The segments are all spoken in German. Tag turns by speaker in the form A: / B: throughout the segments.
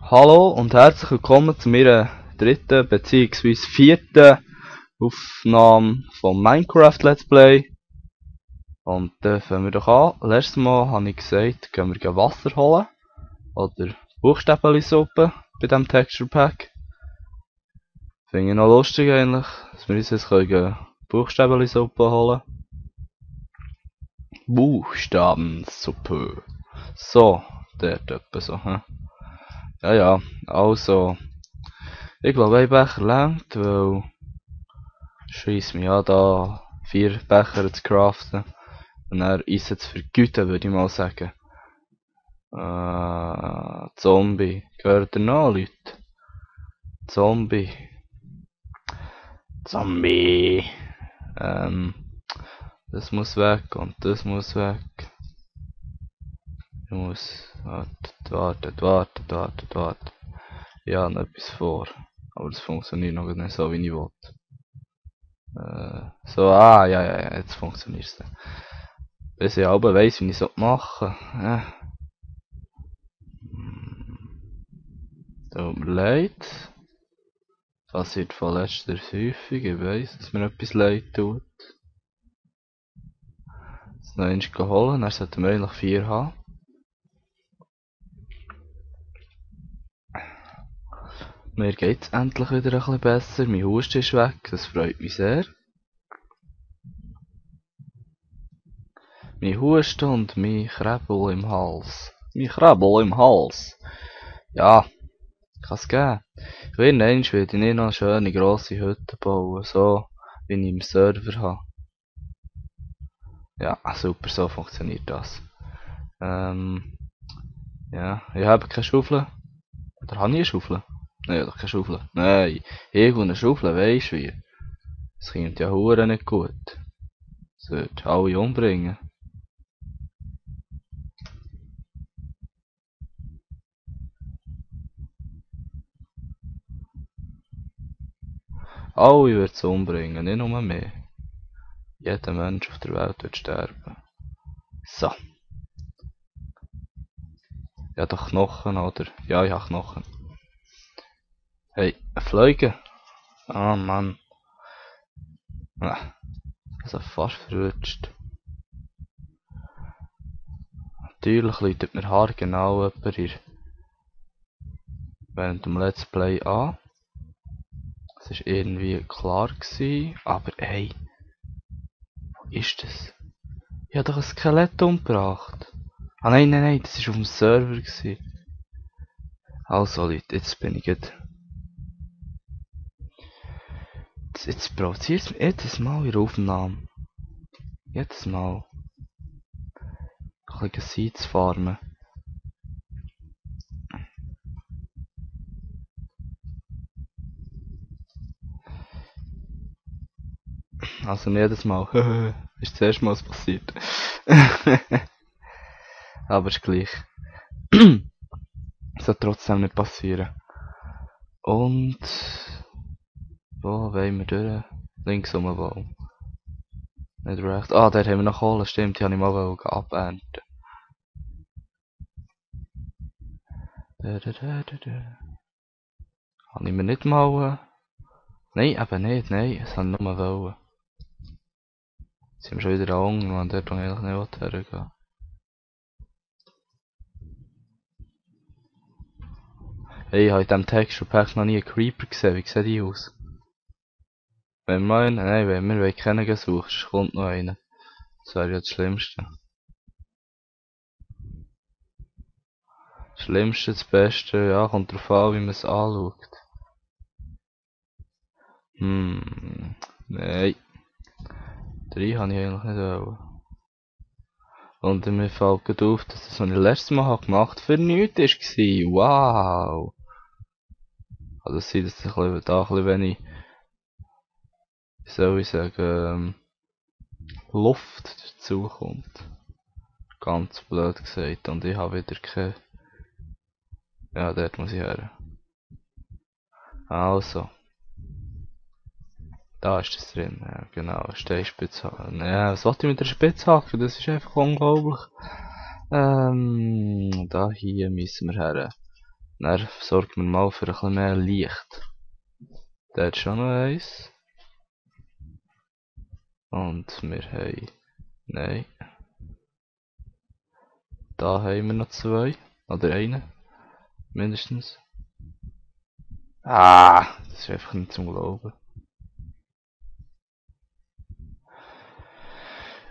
A: Hallo und herzlich willkommen zu meiner dritten bzw. vierten Aufnahme vom Minecraft Let's Play. Und fangen wir doch an. Letztes Mal habe ich gesagt, gehen wir Wasser holen. Oder Buchstäbeli-Suppe bei diesem Texture Pack. Finde ich noch lustig eigentlich, dass wir uns jetzt Buchstäbeli-Suppe holen. Buchstabensuppe. So, dort etwa so. Ja, also. Ich glaube, ein Becher reicht, weil scheiss mich an, da 4 Becher zu craften und dann Eisen zu vergüten, würde ich mal sagen. Zombie. Gehört ihr noch, Leute? Zombie. Das muss weg und das muss weg. Ich muss... Wartet. Ich habe noch etwas vor. Aber das funktioniert noch nicht so, wie ich will. So, ja, jetzt funktioniert es. Bis ich aber weiss, wie ich es machen soll. Tut mir leid. Passiert von letzter häufig. Ich weiss, dass mir etwas leid tut. Jetzt noch eins holen, dann sollten wir eigentlich 4 haben. Mir geht's endlich wieder ein bisschen besser. Mein Husten ist weg, das freut mich sehr. Mein Husten und mein Krebel im Hals. Ja, kann's geben. Irgendwann werde ich nicht noch eine schöne grosse Hütte bauen, so wie ich im Server habe. Ja, super, so funktioniert das. Ja, ich habe keine Schaufel. Oder habe ich eine Schaufel? Nein, ich habe keine Schaufel. Nein, ich und eine Schaufel, weisst du wie? Das klingt ja hure nicht gut. Das wird alle umbringen. Alle wird es umbringen, nicht nur mehr. Jeder Mensch auf der Welt wird sterben. So. Ja, doch Knochen, oder? Ja, ich habe Knochen. Hey, Fliegen. Ah, Mann. Also fast verrutscht. Natürlich läutet mir haargenau jemand hier während dem Let's Play an. Das war irgendwie klar gewesen, aber hey. Wo ist das? Ich habe doch ein Skelett umgebracht. Ah nein, das war auf dem Server gewesen. Also Leute, jetzt bin ich jetzt. Jetzt provoziert es mich jedes Mal in der Aufnahme. Jedes Mal. Ein bisschen Seeds farmen. Also nicht jedes Mal. Ist das erste Mal was passiert. Aber ist gleich. Soll trotzdem nicht passieren. Und wo wollen wir durch? Links um den Baum. Nicht rechts. Ah, dort haben wir noch Kohle, stimmt, die habe ich mal abernten. Habe ich mir nicht mal... Nein, eben nicht, nein, es habe ich nur wollen. Jetzt sind wir schon wieder an Hunger, man dort eigentlich nicht hergehen. Hey, ich habe in diesem Texture Pack noch nie einen Creeper gesehen, wie sieht die aus? Wenn wir einen, nein, wenn wir keinen suchen, sonst kommt noch einer. Das wäre ja das Schlimmste. Das Schlimmste, das Beste, ja, kommt drauf an, wie man es anschaut. Nein. 3 habe ich eigentlich nicht wollen. Und mir fällt gerade auf, dass das, was ich letztes Mal gemacht habe, für nichts war. Wow! Also es sieht, dass da ein bisschen wenig, wie soll ich sagen, Luft dazu kommt. Ganz blöd gesagt. Und ich habe wieder keine... Ja, dort muss ich her. Also. Da ist es drin, ja, genau, Steinspitzhacke. Ja, was wollte ich mit der Spitzhacke? Das ist einfach unglaublich. Da hier müssen wir her. Dann sorgen wir mal für ein bisschen mehr Licht. Da hat schon noch eins. Und wir haben... Nein. Da haben wir noch zwei. Oder einen. Mindestens. Ah! Das ist einfach nicht zum Glauben.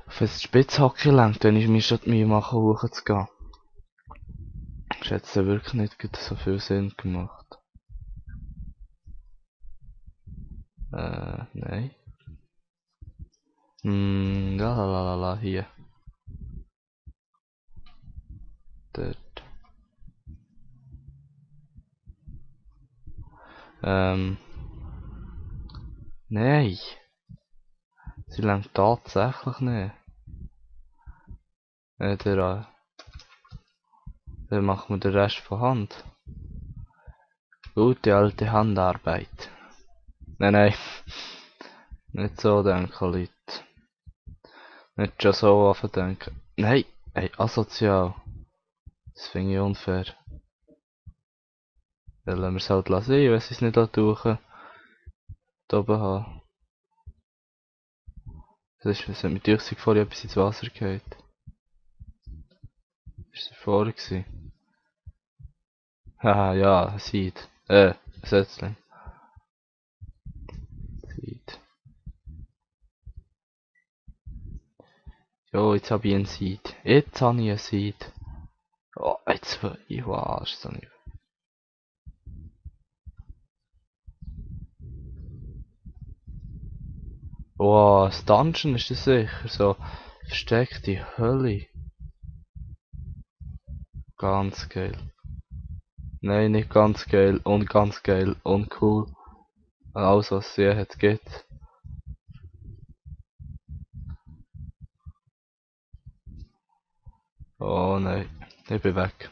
A: Auf ein Spitzhacke lenkt, wenn ich mir schon die Mühe mache, hochzugehen. Das hat jetzt wirklich nicht so viel Sinn gemacht. Nein. Lalalala, hier. Dort. Nein. Sie lenkt tatsächlich nicht. Dann machen wir den Rest von Hand. Gute alte Handarbeit. Nein. Nicht so denken, Leute. Nicht schon so anfangen denken. Nein. Ey, asozial. Das finde ich unfair. Dann lassen wir es halt sein, wenn sie es nicht tauchen. Da oben haben. Es hat mir durch vorher etwas ins Wasser gefallen. Ist sie vorher gewesen? Haha, ja, ein Seed. Ein Setzling. Seed. Jo, jetzt habe ich ein Seed. Jetzt habe ich ein Seed. Oh, jetzt wow, ist so nicht. Wow, das Dungeon ist das sicher. So, versteckte Hölle. Ganz geil. Nein, nicht ganz geil und cool. Alles was es je hat gibt. Oh nein, ich bin weg.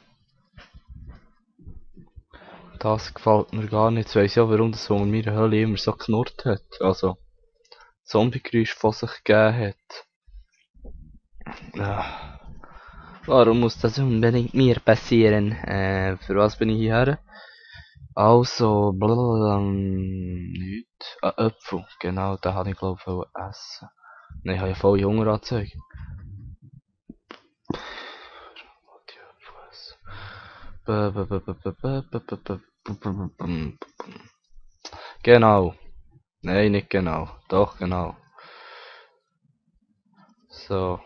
A: Das gefällt mir gar nicht. Jetzt weiss ich ja, warum das so in meiner Hölle immer so knurrt hat. Also, Zombie-Geräusch von sich gegeben hat. Ja. Warum muss das unbedingt mir passieren? Für was bin ich hierher? Also, blablabla, nicht. Äpfel, genau, den habe ich glaube ich essen. Nein, ich habe ja voll Hunger angezeigt. Genau. Nein, nicht genau. Doch, genau. So.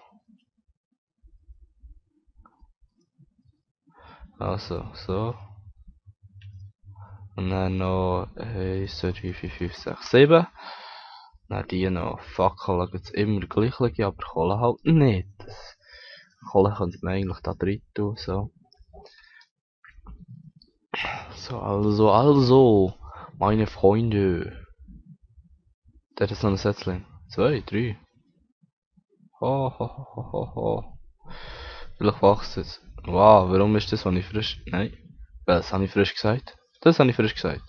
A: Also, so. Und dann noch 1, 2, 3, 4, 5, 6, 7. Dann die noch. Fackeln gibt's immer gleich, aber Kohle halt nicht. Kohle könnte man eigentlich da drin tun, so. So, also, meine Freunde. Der ist noch ein Setzling. 2, 3. Ho, ho, ho, ho, ho. Vielleicht wächst es. Wow, warum ist das, was ich frisch... Nein. Das habe ich frisch gesagt. Das habe ich frisch gesagt.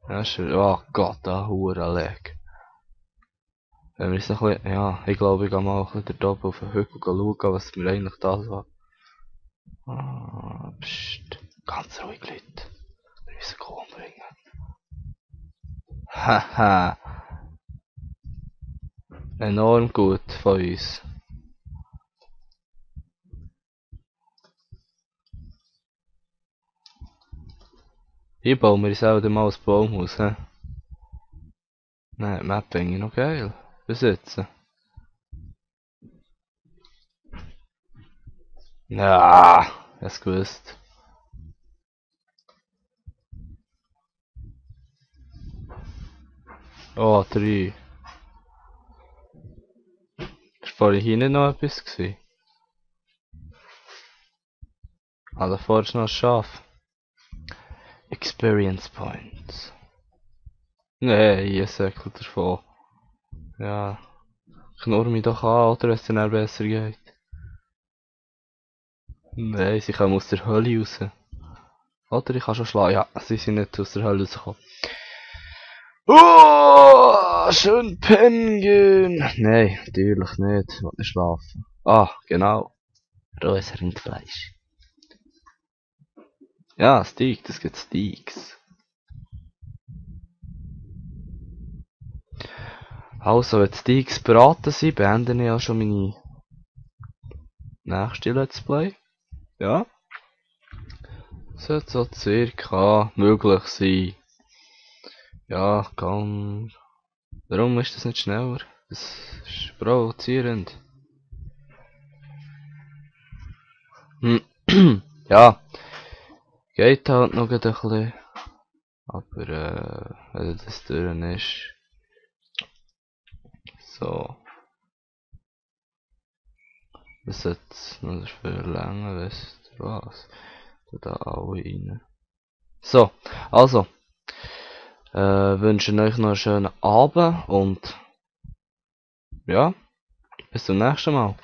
A: Ja, schön. Oh Gott, da hure Leg. Wenn wir jetzt noch ein bisschen... Ja, ich glaube, ich gehe mal ein bisschen da oben auf den Hügel schauen, was mir eigentlich das war. Ah, pst. Ganz ruhig, Leute. Wir müssen Kuh umbringen. Haha. Enorm gut von uns. Hier bauen wir selber mal ein Baumhaus, hä? Nein, Mapping noch geil. Besitzen. Ja, es gewusst. Oh, 3. Ist vorhin hier nicht noch etwas gewesen? Ah, davor ist noch ein Schaf. Experience Points. Nee, ein Säckchen davon. Ja. Knurr mich doch an, oder es dann besser geht. Nein, sie kommen aus der Hölle raus. Oder ich kann schon schlagen. Ja, sie sind nicht aus der Hölle rausgekommen. Oh, schön pennen gehen. Nein, natürlich nicht. Ich will nicht schlafen. Ah, genau. Rohes Rindfleisch. Ja, Steak, das gibt Steaks. Also, wenn die Steaks beraten sind, beende ich ja schon meine nächste Let's Play. Ja. Sollte so circa möglich sein. Ja, kann. Warum ist das nicht schneller? Das ist provozierend. Ja, geht halt noch ein bisschen. Aber wenn das durch ist. So. Das sollte noch verlängern, weißt du was? Da alle rein. So, also. Wünschen euch noch einen schönen Abend und ja, bis zum nächsten Mal.